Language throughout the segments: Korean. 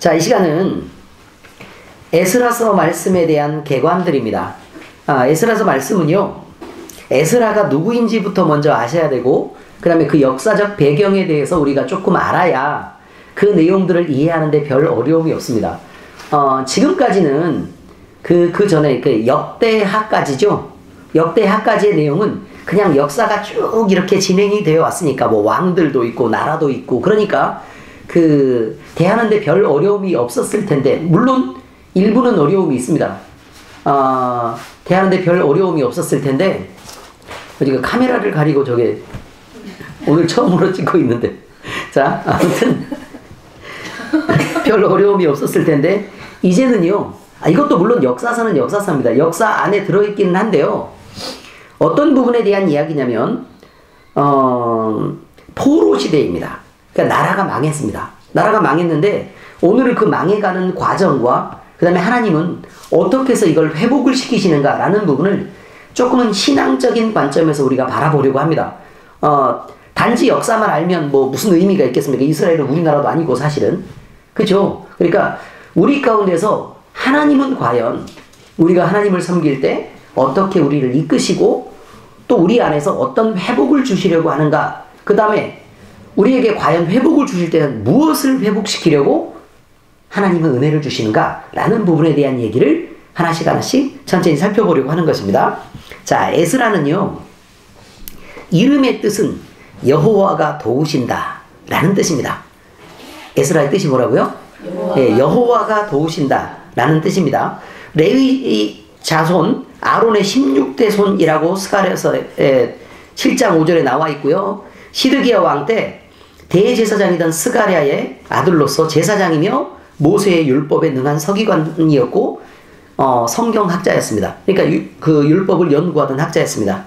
자, 이 시간은 에스라서 말씀에 대한 개관들입니다. 에스라서 말씀은요, 에스라가 누구인지부터 먼저 아셔야 되고, 그 다음에 그 역사적 배경에 대해서 우리가 조금 알아야 그 내용들을 이해하는데 별 어려움이 없습니다. 지금까지는 그 전에 그 역대하까지죠. 역대하까지의 내용은 그냥 역사가 쭉 이렇게 진행이 되어 왔으니까, 뭐 왕들도 있고 나라도 있고, 그러니까 그 대하는데 별 어려움이 없었을 텐데, 물론 일부는 어려움이 있습니다. 대하는데 별 어려움이 없었을 텐데, 어디가 카메라를 가리고 저게 오늘 처음으로 찍고 있는데, 자, 아무튼 별 어려움이 없었을 텐데, 이제는요, 이것도 물론 역사서는 역사서입니다. 역사 안에 들어있기는 한데요, 어떤 부분에 대한 이야기냐면 포로 시대입니다. 그러니까 나라가 망했습니다. 나라가 망했는데 오늘은 그 망해가는 과정과 그 다음에 하나님은 어떻게 해서 이걸 회복을 시키시는가 라는 부분을 조금은 신앙적인 관점에서 우리가 바라보려고 합니다. 단지 역사만 알면 뭐 무슨 의미가 있겠습니까? 이스라엘은 우리나라도 아니고 사실은. 그죠? 그러니까 우리 가운데서 하나님은 과연 우리가 하나님을 섬길 때 어떻게 우리를 이끄시고 또 우리 안에서 어떤 회복을 주시려고 하는가, 그 다음에 우리에게 과연 회복을 주실 때는 무엇을 회복시키려고 하나님은 은혜를 주시는가 라는 부분에 대한 얘기를 하나씩 하나씩 천천히 살펴보려고 하는 것입니다. 자, 에스라는요, 이름의 뜻은 여호와가 도우신다 라는 뜻입니다. 에스라의 뜻이 뭐라고요? 여호와가 도우신다 라는 뜻입니다. 레위 자손 아론의 16대 손이라고 스가랴서 7장 5절에 나와 있고요. 시드기야 왕 때 대제사장이던 스가랴의 아들로서 제사장이며 모세의 율법에 능한 서기관이었고 성경학자였습니다. 그러니까 그 율법을 연구하던 학자였습니다.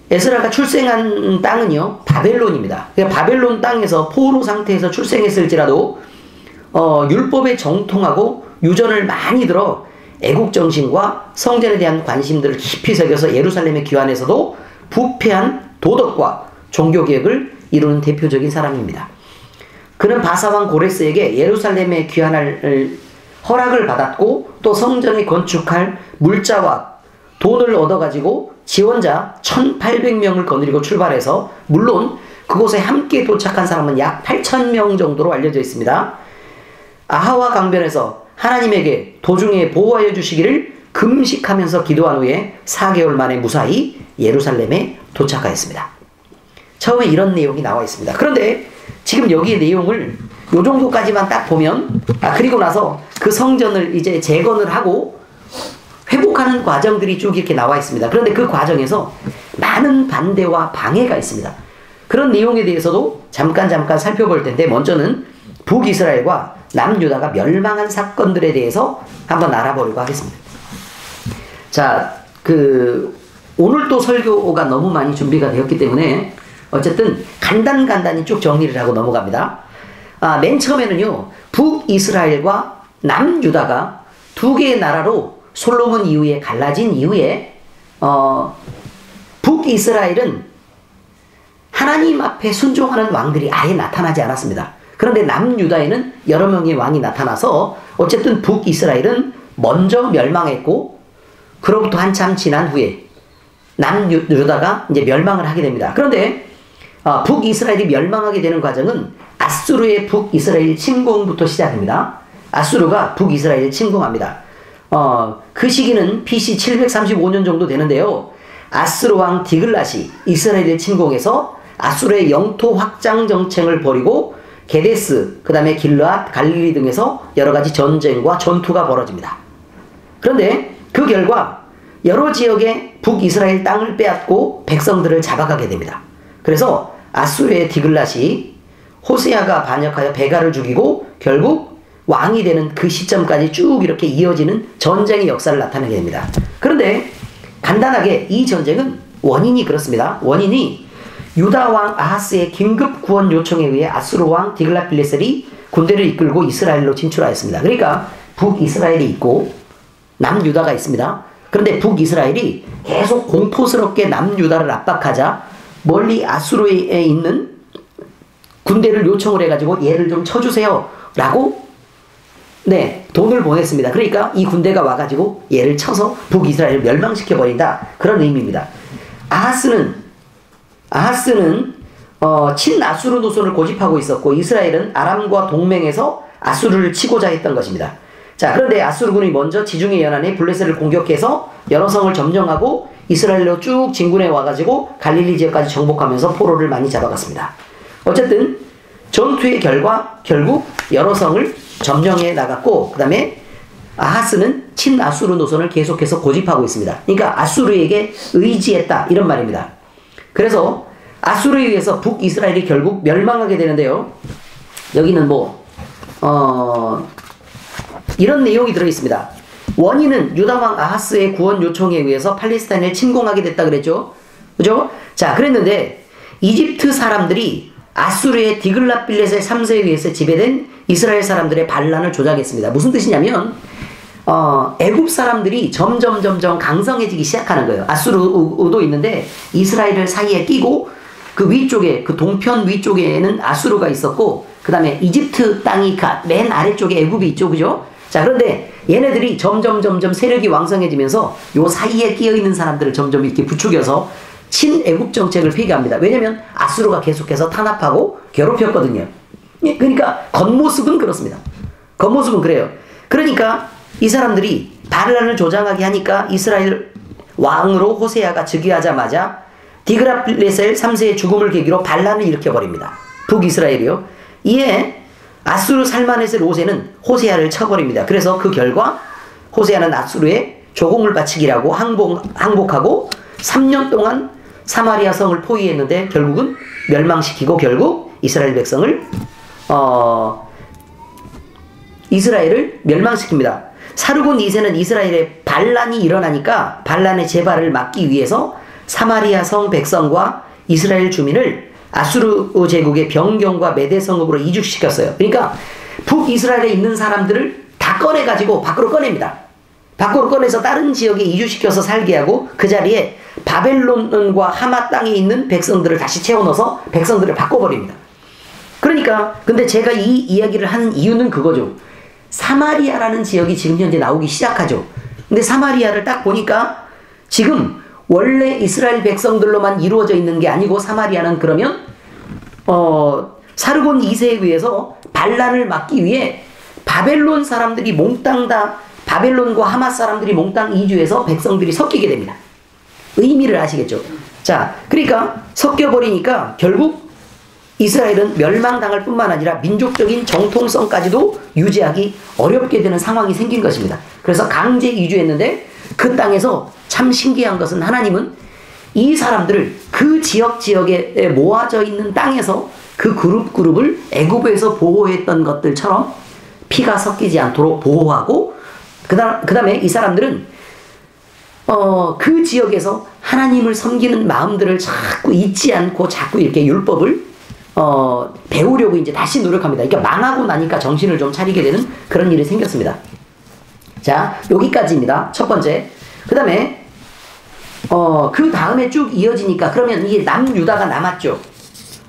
에스라가 출생한 땅은요, 바벨론입니다. 그러니까 바벨론 땅에서 포로 상태에서 출생했을지라도 율법에 정통하고 유전을 많이 들어 애국 정신과 성전에 대한 관심들을 깊이 새겨서 예루살렘에 귀환해서도 부패한 도덕과 종교개혁을 이루는 대표적인 사람입니다. 그는 바사왕 고레스에게 예루살렘에 귀환할 허락을 받았고, 또 성전에 건축할 물자와 돈을 얻어가지고 지원자 1800명을 거느리고 출발해서, 물론 그곳에 함께 도착한 사람은 약 8000명 정도로 알려져 있습니다. 아하와 강변에서 하나님에게 도중에 보호하여 주시기를 금식하면서 기도한 후에 4개월 만에 무사히 예루살렘에 도착하였습니다. 처음에 이런 내용이 나와 있습니다. 그런데 지금 여기의 내용을 요 정도까지만 딱 보면, 그리고 나서 그 성전을 이제 재건을 하고 회복하는 과정들이 쭉 이렇게 나와 있습니다. 그런데 그 과정에서 많은 반대와 방해가 있습니다. 그런 내용에 대해서도 잠깐 살펴볼 텐데, 먼저는 북이스라엘과 남유다가 멸망한 사건들에 대해서 한번 알아보려고 하겠습니다. 자, 오늘 또 설교가 너무 많이 준비가 되었기 때문에 어쨌든 간단히 쭉 정리를 하고 넘어갑니다. 맨 처음에는요, 북이스라엘과 남유다가 두 개의 나라로 솔로몬 이후에 갈라진 이후에 북이스라엘은 하나님 앞에 순종하는 왕들이 아예 나타나지 않았습니다. 그런데 남유다에는 여러 명의 왕이 나타나서 어쨌든 북이스라엘은 먼저 멸망했고, 그로부터 한참 지난 후에 남유다가 이제 멸망을 하게 됩니다. 그런데 북이스라엘이 멸망하게 되는 과정은 아수르의 북이스라엘 침공부터 시작됩니다. 아수르가 북이스라엘을 침공합니다. 그 시기는 BC 735년 정도 되는데요. 아수르 왕 디글랏이 이스라엘을 침공해서 아수르의 영토 확장 정책을 벌이고 게데스, 그 다음에 길르앗, 갈릴리 등에서 여러 가지 전쟁과 전투가 벌어집니다. 그런데 그 결과 여러 지역의 북이스라엘 땅을 빼앗고 백성들을 잡아가게 됩니다. 그래서 아수르의 디글랏이 호세아가 반역하여 베가를 죽이고 결국 왕이 되는 그 시점까지 쭉 이렇게 이어지는 전쟁의 역사를 나타내게 됩니다. 그런데 간단하게 이 전쟁은 원인이 그렇습니다. 원인이 유다 왕 아하스의 긴급 구원 요청에 의해 아수르 왕 디글랏빌레셀이 군대를 이끌고 이스라엘로 진출하였습니다. 그러니까 북이스라엘이 있고 남유다가 있습니다. 그런데 북이스라엘이 계속 공포스럽게 남유다를 압박하자 멀리 아수르에 있는 군대를 요청을 해가지고 얘를 좀 쳐주세요 라고 네, 돈을 보냈습니다. 그러니까 이 군대가 와가지고 얘를 쳐서 북이스라엘을 멸망시켜버린다, 그런 의미입니다. 아하스는 친아수르 노선을 고집하고 있었고, 이스라엘은 아람과 동맹해서 아수르를 치고자 했던 것입니다. 자, 그런데 아수르군이 먼저 지중해 연안의 블레셋을 공격해서 여러 성을 점령하고 이스라엘로 쭉 진군해 와가지고 갈릴리 지역까지 정복하면서 포로를 많이 잡아갔습니다. 어쨌든 전투의 결과 결국 여러 성을 점령해 나갔고, 그 다음에 아하스는 친아수르 노선을 계속해서 고집하고 있습니다. 그러니까 아수르에게 의지했다, 이런 말입니다. 그래서 아수르에 의해서 북이스라엘이 결국 멸망하게 되는데요. 여기는 이런 내용이 들어있습니다. 원인은 유다왕 아하스의 구원 요청에 의해서 팔레스타인을 침공하게 됐다 그랬죠. 그죠? 자, 그랬는데 이집트 사람들이 아수르의 디글랏빌레셋 3세에 의해서 지배된 이스라엘 사람들의 반란을 조작했습니다. 무슨 뜻이냐면 애굽 사람들이 점점 강성해지기 시작하는 거예요. 아수르도 있는데 이스라엘 사이에 끼고 그 위쪽에, 그 동편 위쪽에는 아수르가 있었고, 그 다음에 이집트 땅이 맨 아래쪽에 애굽이 있죠. 그죠? 자, 그런데 얘네들이 점점 세력이 왕성해지면서 요 사이에 끼어있는 사람들을 점점 이렇게 부추겨서 친애굽 정책을 폐기합니다. 왜냐면 아수르가 계속해서 탄압하고 괴롭혔거든요. 그러니까 겉모습은 그렇습니다. 겉모습은 그래요. 그러니까 이 사람들이 반란을 조장하게 하니까 이스라엘 왕으로 호세아가 즉위하자마자 디그랏빌레셀 3세의 죽음을 계기로 반란을 일으켜버립니다. 북이스라엘이요. 이에 아수르 살마네셀 5세는 호세아를 쳐버립니다. 그래서 그 결과 호세아는 아수르에 조공을 바치기라고 항복하고 3년 동안 사마리아 성을 포위했는데 결국은 멸망시키고 결국 이스라엘 백성을 이스라엘을 멸망시킵니다. 사르곤 2세는 이스라엘에 반란이 일어나니까 반란의 재발을 막기 위해서 사마리아 성 백성과 이스라엘 주민을 아수르 제국의 변경과 메대 성읍으로 이주시켰어요. 그러니까 북이스라엘에 있는 사람들을 다 꺼내가지고 밖으로 꺼냅니다. 밖으로 꺼내서 다른 지역에 이주시켜서 살게 하고 그 자리에 바벨론과 하마 땅에 있는 백성들을 다시 채워넣어서 백성들을 바꿔버립니다. 그러니까 근데 제가 이 이야기를 하는 이유는 그거죠. 사마리아라는 지역이 지금 현재 나오기 시작하죠. 근데 사마리아를 딱 보니까 지금 원래 이스라엘 백성들로만 이루어져 있는 게 아니고 사마리아는 그러면 사르곤 2세에 의해서 반란을 막기 위해 바벨론 사람들이 몽땅 다 바벨론과 하마 사람들이 몽땅 이주해서 백성들이 섞이게 됩니다. 의미를 아시겠죠? 자, 그러니까 섞여버리니까 결국 이스라엘은 멸망당할 뿐만 아니라 민족적인 정통성까지도 유지하기 어렵게 되는 상황이 생긴 것입니다. 그래서 강제 이주했는데 그 땅에서 참 신기한 것은 하나님은 이 사람들을 그 지역에 모아져 있는 땅에서 그 그룹을 애굽에서 보호했던 것들처럼 피가 섞이지 않도록 보호하고 그 다음에 이 사람들은 그 지역에서 하나님을 섬기는 마음들을 자꾸 잊지 않고 자꾸 이렇게 율법을 배우려고 이제 다시 노력합니다. 그러니까 망하고 나니까 정신을 좀 차리게 되는 그런 일이 생겼습니다. 자, 여기까지입니다. 첫 번째. 그 다음에 그 다음에 쭉 이어지니까 그러면 이게 남유다가 남았죠.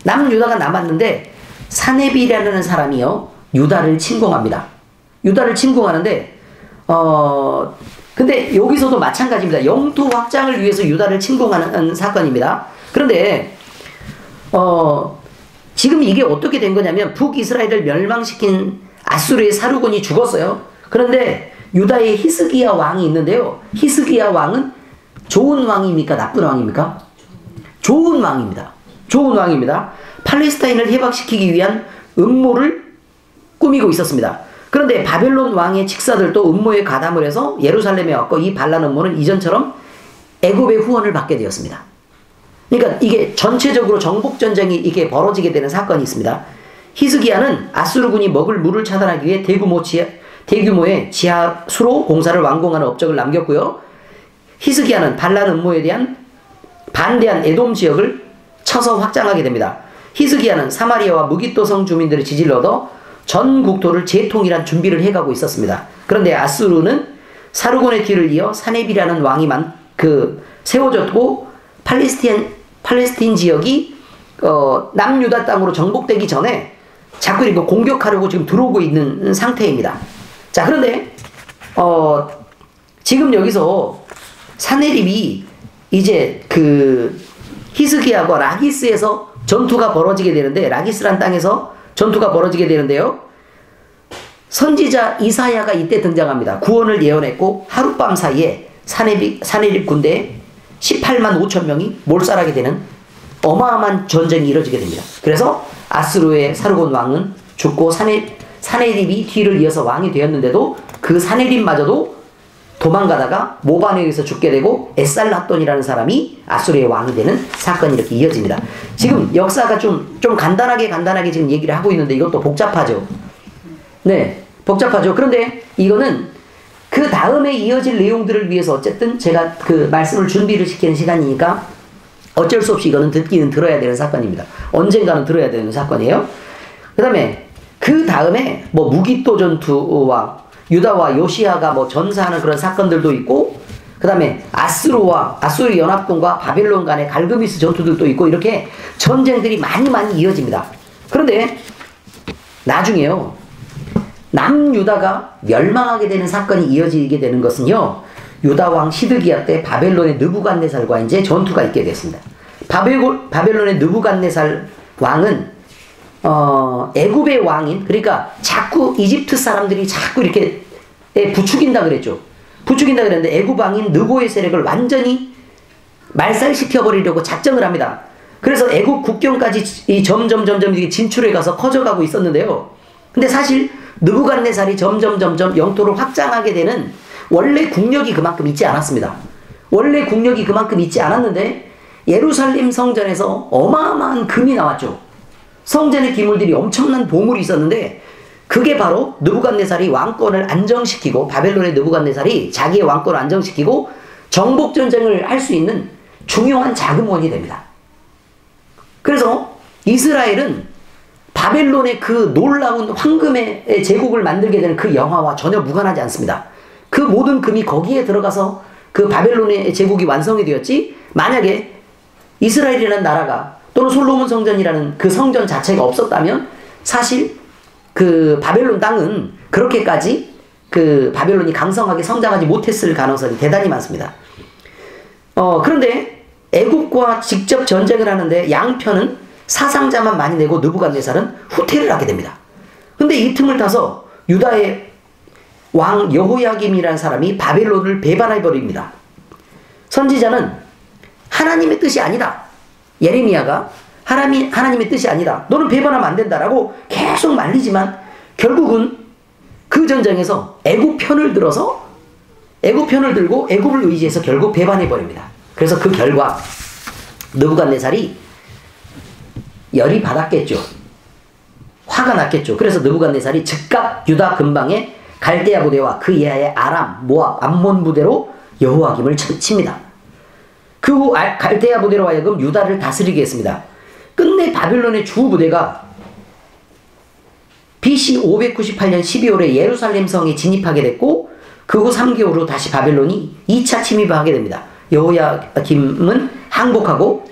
남유다가 남았는데 사네비라는 사람이요 유다를 침공합니다. 유다를 침공하는데 근데 여기서도 마찬가지입니다. 영토 확장을 위해서 유다를 침공하는 사건입니다. 그런데 지금 이게 어떻게 된 거냐면 북이스라엘을 멸망시킨 아수르의 사르곤이 죽었어요. 그런데 유다의 히스기야 왕이 있는데요. 히스기야 왕은 좋은 왕입니까? 나쁜 왕입니까? 좋은 왕입니다. 좋은 왕입니다. 팔레스타인을 해방시키기 위한 음모를 꾸미고 있었습니다. 그런데 바벨론 왕의 직사들도 음모에 가담을 해서 예루살렘에 왔고 이 반란 음모는 이전처럼 애굽의 후원을 받게 되었습니다. 그러니까 이게 전체적으로 정복전쟁이 이게 벌어지게 되는 사건이 있습니다. 히스기야는 아수르군이 먹을 물을 차단하기 위해 대규모의 지하수로 공사를 완공하는 업적을 남겼고요. 히스기야는 반란 음모에 대한 반대한 에돔 지역을 쳐서 확장하게 됩니다. 히스기야는 사마리아와 무기토성 주민들의 지지를 얻어 전 국토를 재통일한 준비를 해가고 있었습니다. 그런데 아수르는 사르곤의 뒤를 이어 사네비라는 왕이 세워졌고 팔레스틴 지역이 남유다 땅으로 정복되기 전에 자꾸 이렇게 공격하려고 지금 들어오고 있는 상태입니다. 자, 그런데 지금 여기서 사네립이 이제 그 히스기야와 라기스에서 전투가 벌어지게 되는데, 라기스란 땅에서 전투가 벌어지게 되는데요. 선지자 이사야가 이때 등장합니다. 구원을 예언했고 하룻밤 사이에 사네립 군대에 18만 5천 명이 몰살하게 되는 어마어마한 전쟁이 이뤄지게 됩니다. 그래서 아스루의 사르곤 왕은 죽고 사네립이 뒤를 이어서 왕이 되었는데도 그 사네립마저도 도망가다가 모반에 의해서 죽게 되고 에살라돈이라는 사람이 아수르의 왕이 되는 사건이 이렇게 이어집니다. 지금 역사가 좀 간단하게 지금 얘기를 하고 있는데 이것도 복잡하죠. 네, 복잡하죠. 그런데 이거는 그 다음에 이어질 내용들을 위해서 어쨌든 제가 그 말씀을 준비를 시키는 시간이니까 어쩔 수 없이 이거는 듣기는 들어야 되는 사건입니다. 언젠가는 들어야 되는 사건이에요. 그 다음에 뭐 무기토 전투와 유다와 요시야가 뭐 전사하는 그런 사건들도 있고, 그 다음에 아수르 연합군과 바벨론 간의 갈그미스 전투들도 있고, 이렇게 전쟁들이 많이 이어집니다. 그런데 나중에요, 남유다가 멸망하게 되는 사건이 이어지게 되는 것은요, 유다 왕 시드기야 때 바벨론의 느부갓네살과 이제 전투가 있게 됐습니다. 바벨론의 느부갓네살 왕은 애굽의 왕인, 그러니까 자꾸 이집트 사람들이 자꾸 이렇게 부추긴다 그랬죠. 부추긴다 그랬는데 애굽 왕인 느고의 세력을 완전히 말살시켜 버리려고 작정을 합니다. 그래서 애굽 국경까지 점점 이렇게 진출해 가서 커져가고 있었는데요. 근데 사실 느부갓네살이 점점 영토를 확장하게 되는 원래 국력이 그만큼 있지 않았습니다. 원래 국력이 그만큼 있지 않았는데 예루살렘 성전에서 어마어마한 금이 나왔죠. 성전의 기물들이 엄청난 보물이 있었는데 그게 바로 느부갓네살이 왕권을 안정시키고, 바벨론의 느부갓네살이 자기의 왕권을 안정시키고 정복전쟁을 할 수 있는 중요한 자금원이 됩니다. 그래서 이스라엘은 바벨론의 그 놀라운 황금의 제국을 만들게 되는 그 영화와 전혀 무관하지 않습니다. 그 모든 금이 거기에 들어가서 그 바벨론의 제국이 완성이 되었지, 만약에 이스라엘이라는 나라가 또는 솔로몬 성전이라는 그 성전 자체가 없었다면 사실 그 바벨론 땅은 그렇게까지 그 바벨론이 강성하게 성장하지 못했을 가능성이 대단히 많습니다. 그런데 애굽과 직접 전쟁을 하는데 양편은 사상자만 많이 내고 느부갓네살은 후퇴를 하게 됩니다. 근데 이 틈을 타서 유다의 왕 여호야김이라는 사람이 바벨론을 배반해버립니다. 선지자는 하나님의 뜻이 아니다, 예레미야가 하나님의 뜻이 아니다, 너는 배반하면 안 된다라고 계속 말리지만 결국은 그 전쟁에서 애굽 편을 들고 애굽을 의지해서 결국 배반해버립니다. 그래서 그 결과 느부갓네살이 열이 받았겠죠. 화가 났겠죠. 그래서 느부갓네살이 즉각 유다 근방에 갈대아 부대와 그 이하의 아람, 모압, 암몬 부대로 여호야김을 칩니다. 그 후 갈대아 부대로 하여금 유다를 다스리게 했습니다. 끝내 바벨론의 주 부대가 BC 598년 12월에 예루살렘 성에 진입하게 됐고, 그 후 3개월 후 다시 바벨론이 2차 침입을 하게 됩니다. 여호야김은 항복하고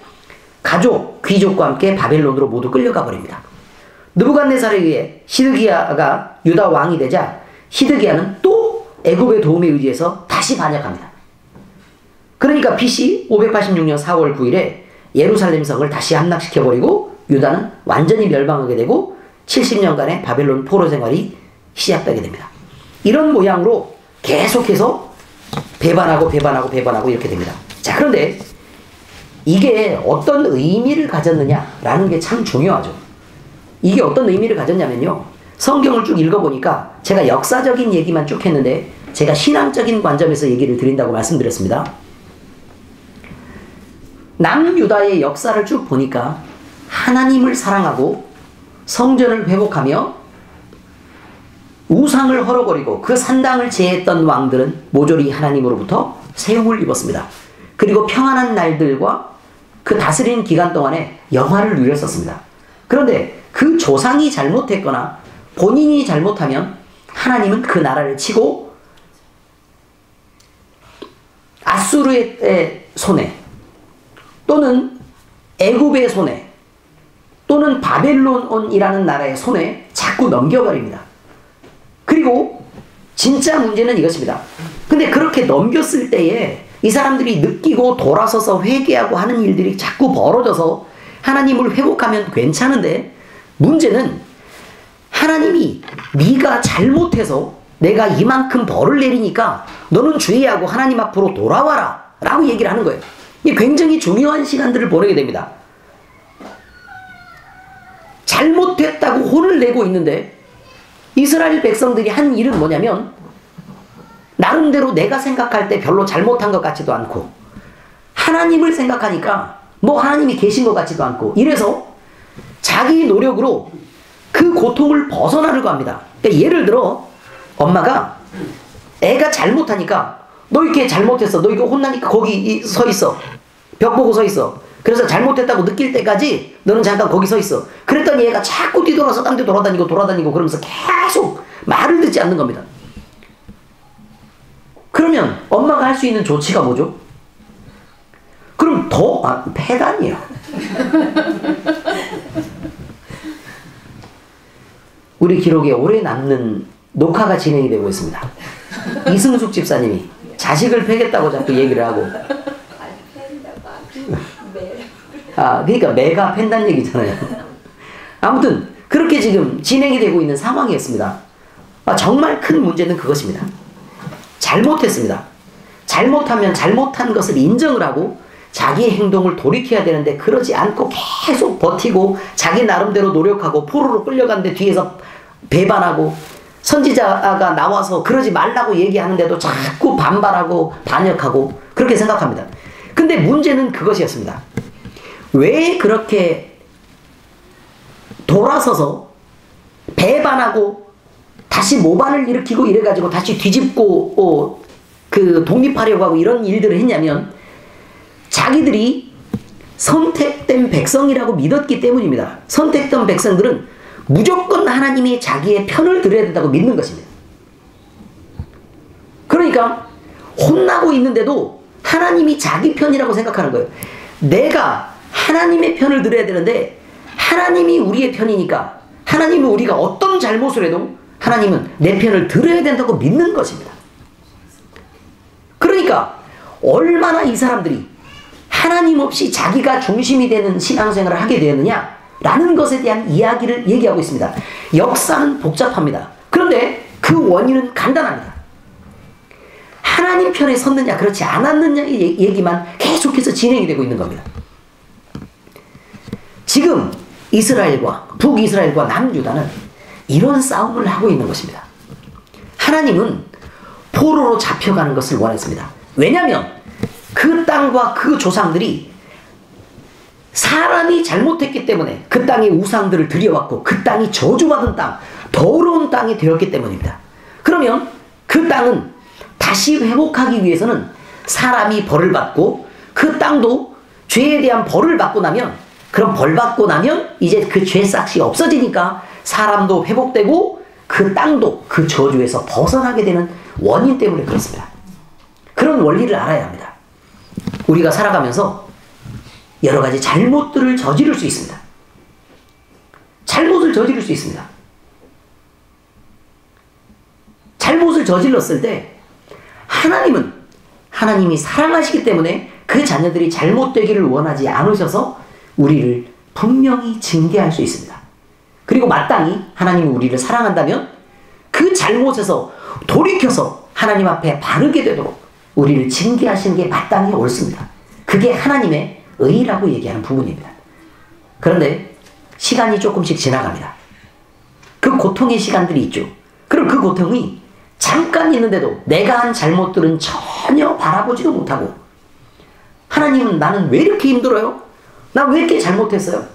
가족, 귀족과 함께 바벨론으로 모두 끌려가 버립니다. 느부갓네살에 의해 시드기야가 유다 왕이 되자 시드기야는 또 애굽의 도움에 의지해서 다시 반역합니다. 그러니까 BC 586년 4월 9일에 예루살렘 성을 다시 함락시켜버리고 유다는 완전히 멸망하게 되고 70년간의 바벨론 포로 생활이 시작되게 됩니다. 이런 모양으로 계속해서 배반하고 이렇게 됩니다. 자, 그런데 이게 어떤 의미를 가졌느냐라는 게 참 중요하죠. 이게 어떤 의미를 가졌냐면요, 성경을 쭉 읽어보니까 제가 역사적인 얘기만 쭉 했는데 제가 신앙적인 관점에서 얘기를 드린다고 말씀드렸습니다. 남유다의 역사를 쭉 보니까 하나님을 사랑하고 성전을 회복하며 우상을 헐어버리고 그 산당을 제했던 왕들은 모조리 하나님으로부터 세움을 입었습니다. 그리고 평안한 날들과 그 다스리는 기간 동안에 영화를 누렸었습니다. 그런데 그 조상이 잘못했거나 본인이 잘못하면 하나님은 그 나라를 치고 아수르의 손에 또는 애굽의 손에 또는 바벨론이라는 나라의 손에 자꾸 넘겨버립니다. 그리고 진짜 문제는 이것입니다. 근데 그렇게 넘겼을 때에 이 사람들이 느끼고 돌아서서 회개하고 하는 일들이 자꾸 벌어져서 하나님을 회복하면 괜찮은데, 문제는 하나님이 네가 잘못해서 내가 이만큼 벌을 내리니까 너는 주의하고 하나님 앞으로 돌아와라 라고 얘기를 하는 거예요. 이게 굉장히 중요한 시간들을 보내게 됩니다. 잘못했다고 혼을 내고 있는데 이스라엘 백성들이 한 일은 뭐냐면, 나름대로 내가 생각할 때 별로 잘못한 것 같지도 않고 하나님을 생각하니까 뭐 하나님이 계신 것 같지도 않고, 이래서 자기 노력으로 그 고통을 벗어나려고 합니다. 그러니까 예를 들어 엄마가 애가 잘못하니까 너 이렇게 잘못했어, 너 이거 혼나니까 거기 서 있어, 벽 보고 서 있어, 그래서 잘못했다고 느낄 때까지 너는 잠깐 거기 서 있어. 그랬더니 얘가 자꾸 뒤돌아서 딴 데 돌아다니고 그러면서 계속 말을 듣지 않는 겁니다. 그러면 엄마가 할 수 있는 조치가 뭐죠? 그럼 폐단이에요. 우리 기록에 오래 남는 녹화가 진행이 되고 있습니다. 이승숙 집사님이 자식을 패겠다고 자꾸 얘기를 하고, 그러니까 매가 팬다는 얘기잖아요. 아무튼 그렇게 지금 진행이 되고 있는 상황이었습니다. 정말 큰 문제는 그것입니다. 잘못했습니다. 잘못하면 잘못한 것을 인정을 하고 자기의 행동을 돌이켜야 되는데, 그러지 않고 계속 버티고 자기 나름대로 노력하고 포로로 끌려갔는데 뒤에서 배반하고, 선지자가 나와서 그러지 말라고 얘기하는데도 자꾸 반발하고 반역하고 그렇게 생각합니다. 근데 문제는 그것이었습니다. 왜 그렇게 돌아서서 배반하고 다시 모반을 일으키고 이래가지고 다시 뒤집고 독립하려고 하고 이런 일들을 했냐면, 자기들이 선택된 백성이라고 믿었기 때문입니다. 선택된 백성들은 무조건 하나님이 자기의 편을 들어야 된다고 믿는 것입니다. 그러니까 혼나고 있는데도 하나님이 자기 편이라고 생각하는 거예요. 내가 하나님의 편을 들어야 되는데 하나님이 우리의 편이니까, 하나님은 우리가 어떤 잘못을 해도 하나님은 내 편을 들어야 된다고 믿는 것입니다. 그러니까 얼마나 이 사람들이 하나님 없이 자기가 중심이 되는 신앙생활을 하게 되었느냐 라는 것에 대한 이야기를 얘기하고 있습니다. 역사는 복잡합니다. 그런데 그 원인은 간단합니다. 하나님 편에 섰느냐 그렇지 않았느냐의 얘기만 계속해서 진행이 되고 있는 겁니다. 지금 이스라엘과 북이스라엘과 남유다는 이런 싸움을 하고 있는 것입니다. 하나님은 포로로 잡혀가는 것을 원했습니다. 왜냐하면 그 땅과 그 조상들이 사람이 잘못했기 때문에 그 땅의 우상들을 들여왔고, 그 땅이 저주받은 땅, 더러운 땅이 되었기 때문입니다. 그러면 그 땅은 다시 회복하기 위해서는 사람이 벌을 받고, 그 땅도 죄에 대한 벌을 받고 나면, 그럼 벌 받고 나면 이제 그 죄싹이 없어지니까 사람도 회복되고 그 땅도 그 저주에서 벗어나게 되는 원인 때문에 그렇습니다. 그런 원리를 알아야 합니다. 우리가 살아가면서 여러 가지 잘못들을 저지를 수 있습니다. 잘못을 저지를 수 있습니다. 잘못을 저질렀을 때 하나님이 사랑하시기 때문에 그 자녀들이 잘못되기를 원하지 않으셔서 우리를 분명히 징계할 수 있습니다. 그리고 마땅히 하나님이 우리를 사랑한다면 그 잘못에서 돌이켜서 하나님 앞에 바르게 되도록 우리를 징계하시는 게 마땅히 옳습니다. 그게 하나님의 의라고 얘기하는 부분입니다. 그런데 시간이 조금씩 지나갑니다. 그 고통의 시간들이 있죠. 그럼 그 고통이 잠깐 있는데도 내가 한 잘못들은 전혀 바라보지도 못하고, 하나님은 나는 왜 이렇게 힘들어요? 나 왜 이렇게 잘못했어요?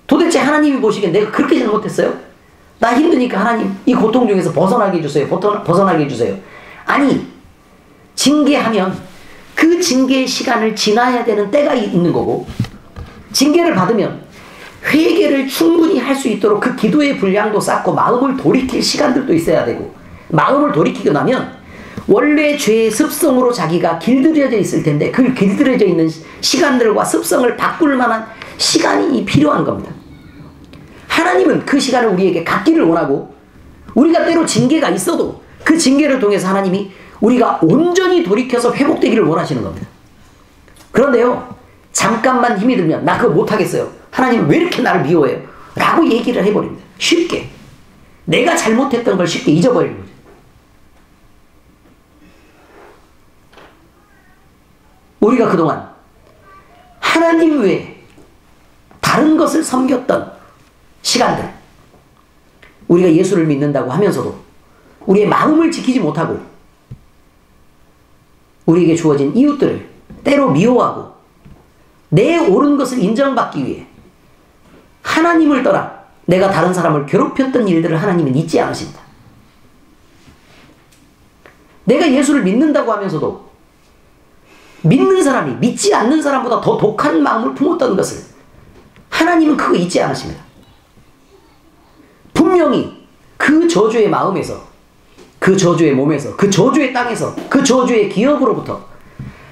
도대체 하나님이 보시기엔 내가 그렇게 잘못했어요? 나 힘드니까 하나님 이 고통 중에서 벗어나게 해주세요. 벗어나게 해주세요. 아니, 징계하면 그 징계의 시간을 지나야 되는 때가 있는 거고, 징계를 받으면 회개를 충분히 할 수 있도록 그 기도의 분량도 쌓고 마음을 돌이킬 시간들도 있어야 되고, 마음을 돌이키고 나면 원래 죄의 습성으로 자기가 길들여져 있을 텐데 그 길들여져 있는 시간들과 습성을 바꿀 만한 시간이 필요한 겁니다. 하나님은 그 시간을 우리에게 갖기를 원하고, 우리가 때로 징계가 있어도 그 징계를 통해서 하나님이 우리가 온전히 돌이켜서 회복되기를 원하시는 겁니다. 그런데요, 잠깐만 힘이 들면 나 그거 못하겠어요, 하나님 왜 이렇게 나를 미워해요? 라고 얘기를 해버립니다. 쉽게 내가 잘못했던 걸 쉽게 잊어버리는 거죠. 우리가 그동안 하나님 외에 다른 것을 섬겼던 시간들, 우리가 예수를 믿는다고 하면서도 우리의 마음을 지키지 못하고 우리에게 주어진 이웃들을 때로 미워하고 내 옳은 것을 인정받기 위해 하나님을 떠나 내가 다른 사람을 괴롭혔던 일들을 하나님은 잊지 않으십니다. 내가 예수를 믿는다고 하면서도 믿는 사람이 믿지 않는 사람보다 더 독한 마음을 품었던 것을 하나님은 그거 잊지 않으십니다. 분명히 그 저주의 마음에서, 그 저주의 몸에서, 그 저주의 땅에서, 그 저주의 기업으로부터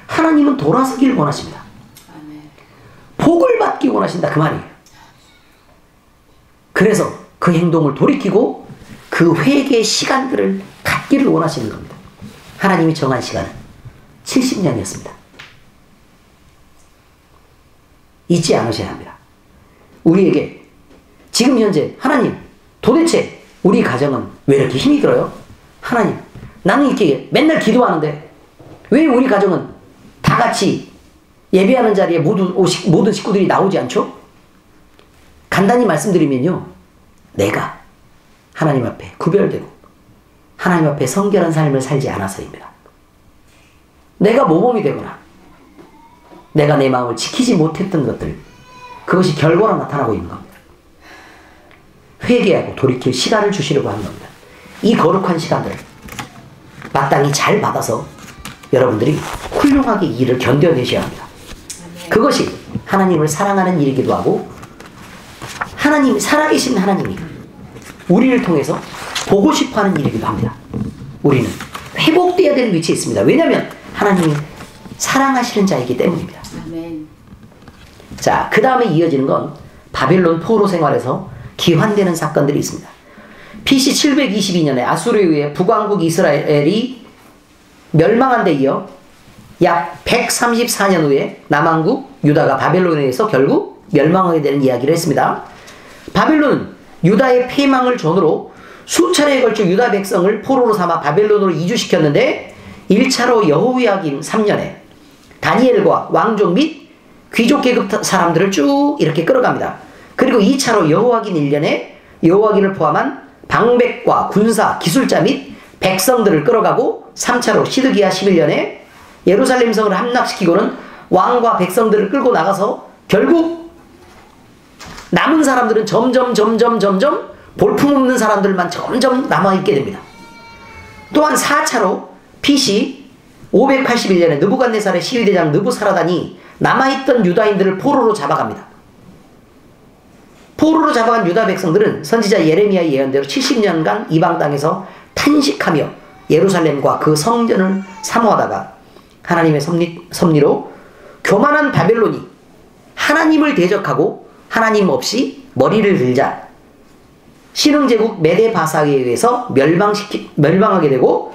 하나님은 돌아서기를 원하십니다. 복을 받기 원하신다, 그 말이에요. 그래서 그 행동을 돌이키고 그 회개의 시간들을 갖기를 원하시는 겁니다. 하나님이 정한 시간은 70년이었습니다. 잊지 않으셔야 합니다. 우리에게 지금 현재 하나님, 도대체 우리 가정은 왜 이렇게 힘이 들어요? 하나님, 나는 이렇게 맨날 기도하는데 왜 우리 가정은 다 같이 예배하는 자리에 모든 식구들이 나오지 않죠? 간단히 말씀드리면요, 내가 하나님 앞에 구별되고 하나님 앞에 성결한 삶을 살지 않아서입니다. 내가 모범이 되거나 내가 내 마음을 지키지 못했던 것들, 그것이 결과로 나타나고 있는 겁니다. 회개하고 돌이킬 시간을 주시려고 하는 겁니다. 이 거룩한 시간들을 마땅히 잘 받아서 여러분들이 훌륭하게 이 일을 견뎌내셔야 합니다. 그것이 하나님을 사랑하는 일이기도 하고, 하나님, 살아계신 하나님이 우리를 통해서 보고 싶어하는 일이기도 합니다. 우리는 회복되어야 되는 위치에 있습니다. 왜냐하면 하나님이 사랑하시는 자이기 때문입니다. 아멘. 자, 그 다음에 이어지는 건 바벨론 포로 생활에서 기환되는 사건들이 있습니다. BC 722년에 아수르에 의해 북왕국 이스라엘이 멸망한 데 이어 약 134년 후에 남왕국 유다가 바벨론에 의해서 결국 멸망하게 되는 이야기를 했습니다. 바벨론은 유다의 패망을 전후로 수차례에 걸쳐 유다 백성을 포로로 삼아 바벨론으로 이주시켰는데, 1차로 여호야김 3년에 다니엘과 왕족 및 귀족 계급 사람들을 쭉 이렇게 끌어갑니다. 그리고 2차로 여호야긴 1년에 여호야긴을 포함한 방백과 군사, 기술자 및 백성들을 끌어가고, 3차로 시드기야 11년에 예루살렘 성을 함락시키고는 왕과 백성들을 끌고 나가서 결국 남은 사람들은 점점 볼품없는 사람들만 점점 남아있게 됩니다. 또한 4차로 BC 581년에 느부갓네살의 시위대장 느부사라단이 남아있던 유다인들을 포로로 잡아갑니다. 포로로 잡아간 유다 백성들은 선지자 예레미야의 예언대로 70년간 이방 땅에서 탄식하며 예루살렘과 그 성전을 사모하다가 하나님의 섭리로 교만한 바벨론이 하나님을 대적하고 하나님 없이 머리를 들자 신흥제국 메데바사에 의해서 멸망하게 되고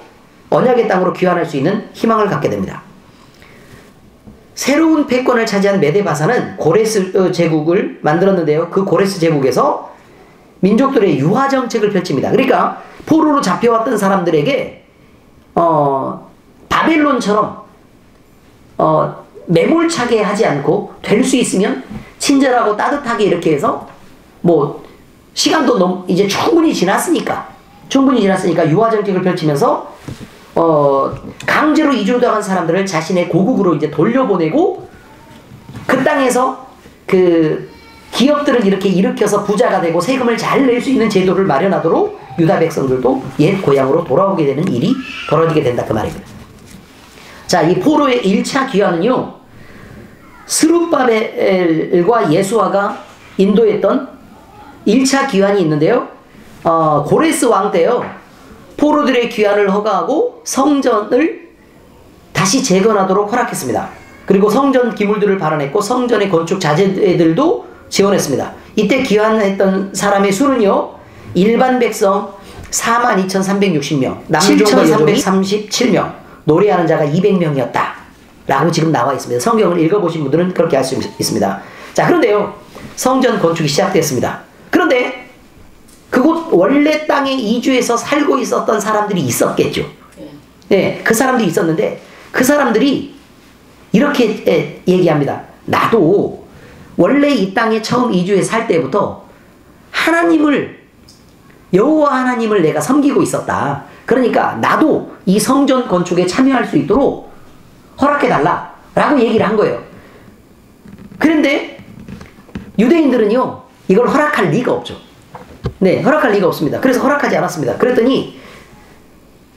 언약의 땅으로 귀환할 수 있는 희망을 갖게 됩니다. 새로운 패권을 차지한 메데바사는 고레스 제국을 만들었는데요. 그 고레스 제국에서 민족들의 유화 정책을 펼칩니다. 그러니까 포로로 잡혀왔던 사람들에게 바벨론처럼 매몰차게 하지 않고 될 수 있으면 친절하고 따뜻하게 이렇게 해서, 뭐 시간도 이제 충분히 지났으니까 유화 정책을 펼치면서 강제로 이주당한 사람들을 자신의 고국으로 이제 돌려보내고, 그 땅에서 그 기업들을 이렇게 일으켜서 부자가 되고 세금을 잘 낼 수 있는 제도를 마련하도록 유다 백성들도 옛 고향으로 돌아오게 되는 일이 벌어지게 된다, 그 말입니다. 자, 이 포로의 1차 귀환은요, 스룹바벨과 예수아가 인도했던 1차 귀환이 있는데요. 고레스 왕 때요, 포로들의 귀환을 허가하고 성전을 다시 재건하도록 허락했습니다. 그리고 성전 기물들을 발언했고 성전의 건축 자재들도 지원했습니다. 이때 기환했던 사람의 수는요. 일반 백성 42,360명, 남종과 7,337명, 노래하는 자가 200명이었다. 라고 지금 나와 있습니다. 성경을 읽어보신 분들은 그렇게 알 수 있습니다. 자, 그런데요. 성전 건축이 시작됐습니다. 그런데 그곳 원래 땅에 이주해서 살고 있었던 사람들이 있었겠죠. 네, 그 사람들이 있었는데 그 사람들이 이렇게 얘기합니다. 나도 원래 이 땅에 처음 이주해서 살 때부터 여호와 하나님을 내가 섬기고 있었다. 그러니까 나도 이 성전 건축에 참여할 수 있도록 허락해달라 라고 얘기를 한 거예요. 그런데 유대인들은요 이걸 허락할 리가 없죠. 네, 허락할 리가 없습니다. 그래서 허락하지 않았습니다. 그랬더니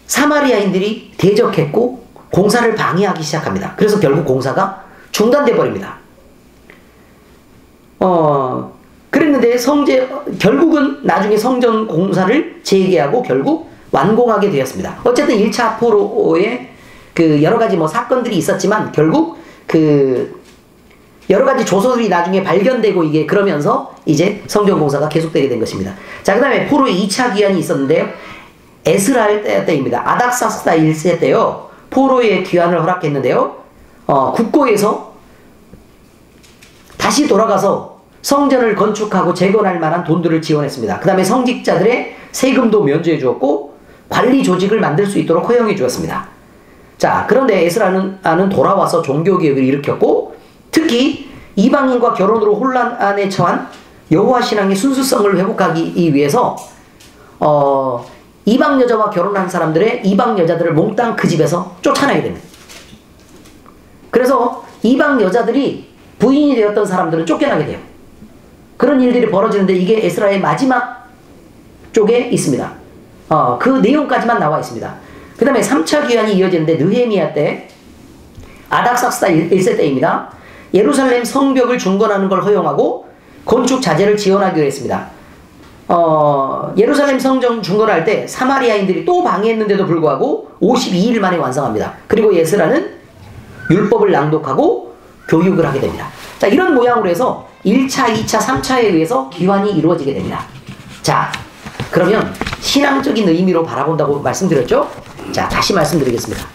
사마리아인들이 대적했고 공사를 방해하기 시작합니다. 그래서 결국 공사가 중단돼 버립니다. 그랬는데 결국은 나중에 성전 공사를 재개하고 결국 완공하게 되었습니다. 어쨌든 1차 포로의 그 여러 가지 사건들이 있었지만 결국 그 여러 가지 조서들이 나중에 발견되고 이게 그러면서 이제 성전 공사가 계속되게 된 것입니다. 자, 그 다음에 포로의 2차 귀환이 있었는데요. 에스라 때입니다. 아닥사스다 1세 때요. 포로의 귀환을 허락했는데요. 국고에서 다시 돌아가서 성전을 건축하고 재건할 만한 돈들을 지원했습니다. 그 다음에 성직자들의 세금도 면제해 주었고 관리 조직을 만들 수 있도록 허용해 주었습니다. 자, 그런데 에스라는 돌아와서 종교개혁을 일으켰고 특히 이방인과 결혼으로 혼란에 처한 여호와 신앙의 순수성을 회복하기 위해서 이방 여자와 결혼한 사람들의 이방 여자들을 몽땅 그 집에서 쫓아내게 됩니다. 그래서 이방 여자들이 부인이 되었던 사람들은 쫓겨나게 돼요. 그런 일들이 벌어지는데 이게 에스라의 마지막 쪽에 있습니다. 그 내용까지만 나와 있습니다. 그 다음에 3차 귀환이 이어지는데 느헤미야 때 아닥삭스다 1세 때입니다. 예루살렘 성벽을 중건하는 걸 허용하고 건축 자재를 지원하기로 했습니다. 예루살렘 성전 중건할 때 사마리아인들이 또 방해했는데도 불구하고 52일 만에 완성합니다. 그리고 에스라는 율법을 낭독하고 교육을 하게 됩니다. 자, 이런 모양으로 해서 1차, 2차, 3차에 의해서 귀환이 이루어지게 됩니다. 자, 그러면 신앙적인 의미로 바라본다고 말씀드렸죠? 자, 다시 말씀드리겠습니다.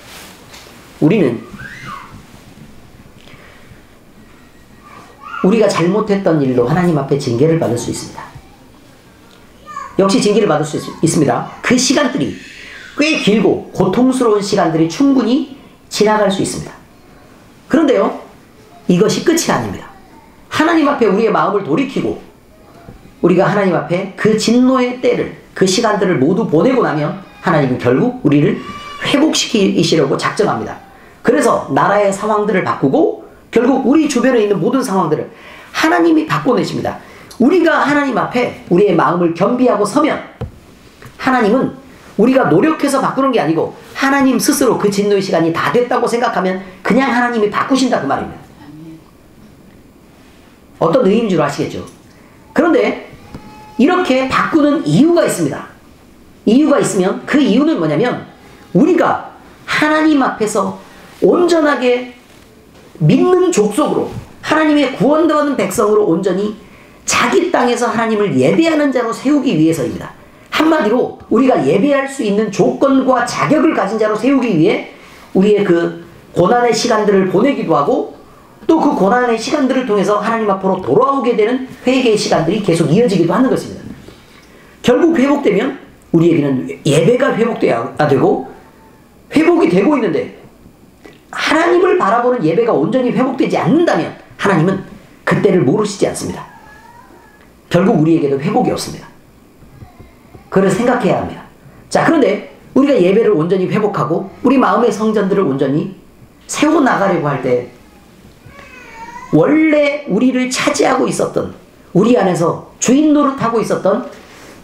우리가 잘못했던 일로 하나님 앞에 징계를 받을 수 있습니다. 역시 징계를 받을 수 있습니다. 그 시간들이 꽤 길고 고통스러운 시간들이 충분히 지나갈 수 있습니다. 그런데요, 이것이 끝이 아닙니다. 하나님 앞에 우리의 마음을 돌이키고 우리가 하나님 앞에 그 진노의 때를, 그 시간들을 모두 보내고 나면 하나님은 결국 우리를 회복시키시려고 작정합니다. 그래서 나라의 상황들을 바꾸고 결국 우리 주변에 있는 모든 상황들을 하나님이 바꿔내십니다. 우리가 하나님 앞에 우리의 마음을 겸비하고 서면 하나님은 우리가 노력해서 바꾸는 게 아니고 하나님 스스로 그 진노의 시간이 다 됐다고 생각하면 그냥 하나님이 바꾸신다 그 말입니다. 어떤 의미인 줄 아시겠죠? 그런데 이렇게 바꾸는 이유가 있습니다. 이유가 있으면 그 이유는 뭐냐면 우리가 하나님 앞에서 온전하게 믿는 족속으로 하나님의 구원받은 백성으로 온전히 자기 땅에서 하나님을 예배하는 자로 세우기 위해서입니다. 한마디로 우리가 예배할 수 있는 조건과 자격을 가진 자로 세우기 위해 우리의 그 고난의 시간들을 보내기도 하고 또 그 고난의 시간들을 통해서 하나님 앞으로 돌아오게 되는 회개의 시간들이 계속 이어지기도 하는 것입니다. 결국 회복되면 우리에게는 예배가 회복돼야 되고 회복이 되고 있는데 하나님을 바라보는 예배가 온전히 회복되지 않는다면 하나님은 그때를 모르시지 않습니다. 결국 우리에게도 회복이 없습니다. 그걸 생각해야 합니다. 자, 그런데 우리가 예배를 온전히 회복하고 우리 마음의 성전들을 온전히 세워나가려고 할 때 원래 우리를 차지하고 있었던 우리 안에서 주인 노릇하고 있었던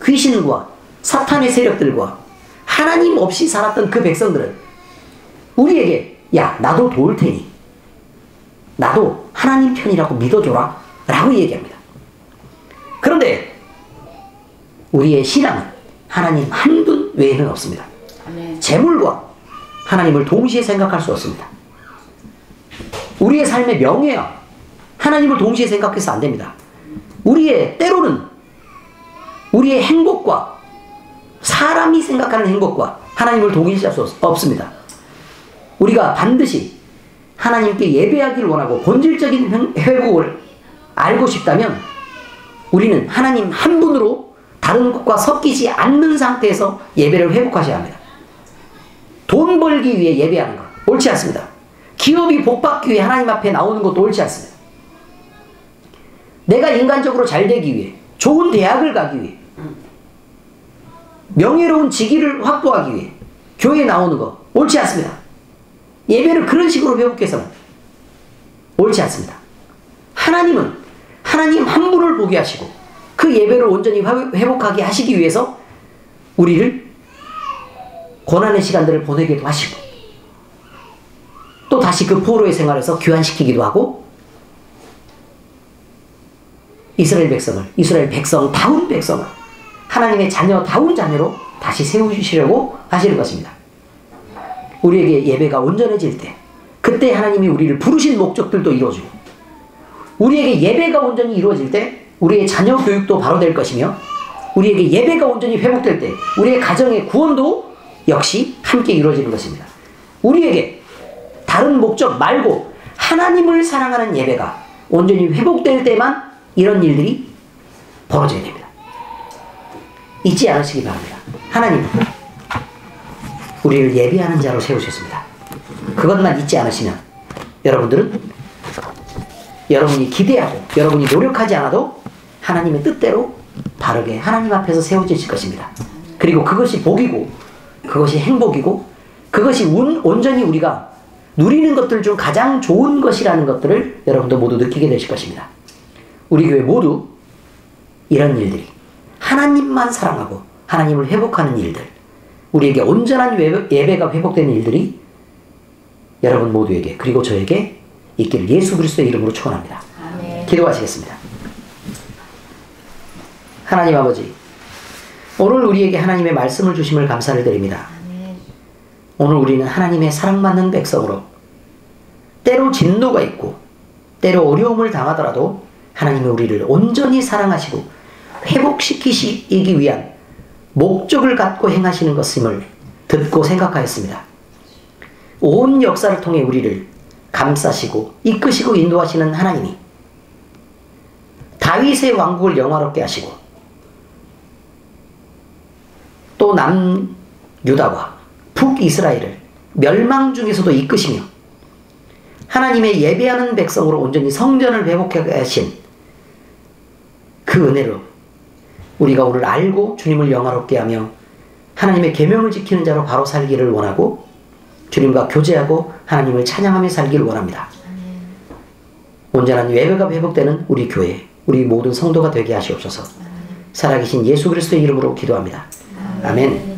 귀신과 사탄의 세력들과 하나님 없이 살았던 그 백성들은 우리에게 야, 나도 도울 테니 나도 하나님 편이라고 믿어줘라 라고 얘기합니다. 그런데 우리의 신앙은 하나님 한 분 외에는 없습니다. 재물과 하나님을 동시에 생각할 수 없습니다. 우리의 삶의 명예야. 하나님을 동시에 생각해서 안 됩니다. 때로는 우리의 행복과 사람이 생각하는 행복과 하나님을 동일시할 수 없습니다. 우리가 반드시 하나님께 예배하기를 원하고 본질적인 회복을 알고 싶다면 우리는 하나님 한 분으로 다른 것과 섞이지 않는 상태에서 예배를 회복하셔야 합니다. 돈 벌기 위해 예배하는 것 옳지 않습니다. 기업이 복받기 위해 하나님 앞에 나오는 것도 옳지 않습니다. 내가 인간적으로 잘 되기 위해, 좋은 대학을 가기 위해, 명예로운 직위를 확보하기 위해 교회에 나오는 거 옳지 않습니다. 예배를 그런 식으로 회복해서는 옳지 않습니다. 하나님은 하나님 한 분을 보게 하시고 그 예배를 온전히 회복하게 하시기 위해서 우리를 고난의 시간들을 보내기도 하시고 또 다시 그 포로의 생활에서 귀환시키기도 하고 이스라엘 백성다운 백성을 하나님의 자녀다운 자녀로 다시 세우시려고 하시는 것입니다. 우리에게 예배가 온전해질 때 그때 하나님이 우리를 부르신 목적들도 이루어지고 우리에게 예배가 온전히 이루어질 때 우리의 자녀 교육도 바로 될 것이며 우리에게 예배가 온전히 회복될 때 우리의 가정의 구원도 역시 함께 이루어지는 것입니다. 우리에게 다른 목적 말고 하나님을 사랑하는 예배가 온전히 회복될 때만 이런 일들이 벌어져야 됩니다. 잊지 않으시기 바랍니다. 하나님은 우리를 예배하는 자로 세우셨습니다. 그것만 잊지 않으시면 여러분들은 여러분이 기대하고 여러분이 노력하지 않아도 하나님의 뜻대로 바르게 하나님 앞에서 세워지실 것입니다. 그리고 그것이 복이고 그것이 행복이고 그것이 온전히 우리가 누리는 것들 중 가장 좋은 것이라는 것들을 여러분도 모두 느끼게 되실 것입니다. 우리 교회 모두 이런 일들이 하나님만 사랑하고 하나님을 회복하는 일들, 우리에게 온전한 예배가 회복되는 일들이 여러분 모두에게 그리고 저에게 있기를 예수 그리스도의 이름으로 축원합니다. 기도하시겠습니다. 하나님 아버지, 오늘 우리에게 하나님의 말씀을 주심을 감사를 드립니다. 오늘 우리는 하나님의 사랑받는 백성으로 때로 진노가 있고 때로 어려움을 당하더라도 하나님이 우리를 온전히 사랑하시고 회복시키시기 위한 목적을 갖고 행하시는 것임을 듣고 생각하였습니다. 온 역사를 통해 우리를 감싸시고 이끄시고 인도하시는 하나님이 다윗의 왕국을 영화롭게 하시고 또 남유다와 북이스라엘을 멸망 중에서도 이끄시며 하나님의 예배하는 백성으로 온전히 성전을 회복하게 하신 그 은혜로 우리가 오늘 알고 주님을 영화롭게 하며 하나님의 계명을 지키는 자로 바로 살기를 원하고 주님과 교제하고 하나님을 찬양하며 살기를 원합니다. 온전한 예배가 회복되는 우리 교회, 우리 모든 성도가 되게 하시옵소서. 살아계신 예수 그리스도의 이름으로 기도합니다. 아멘.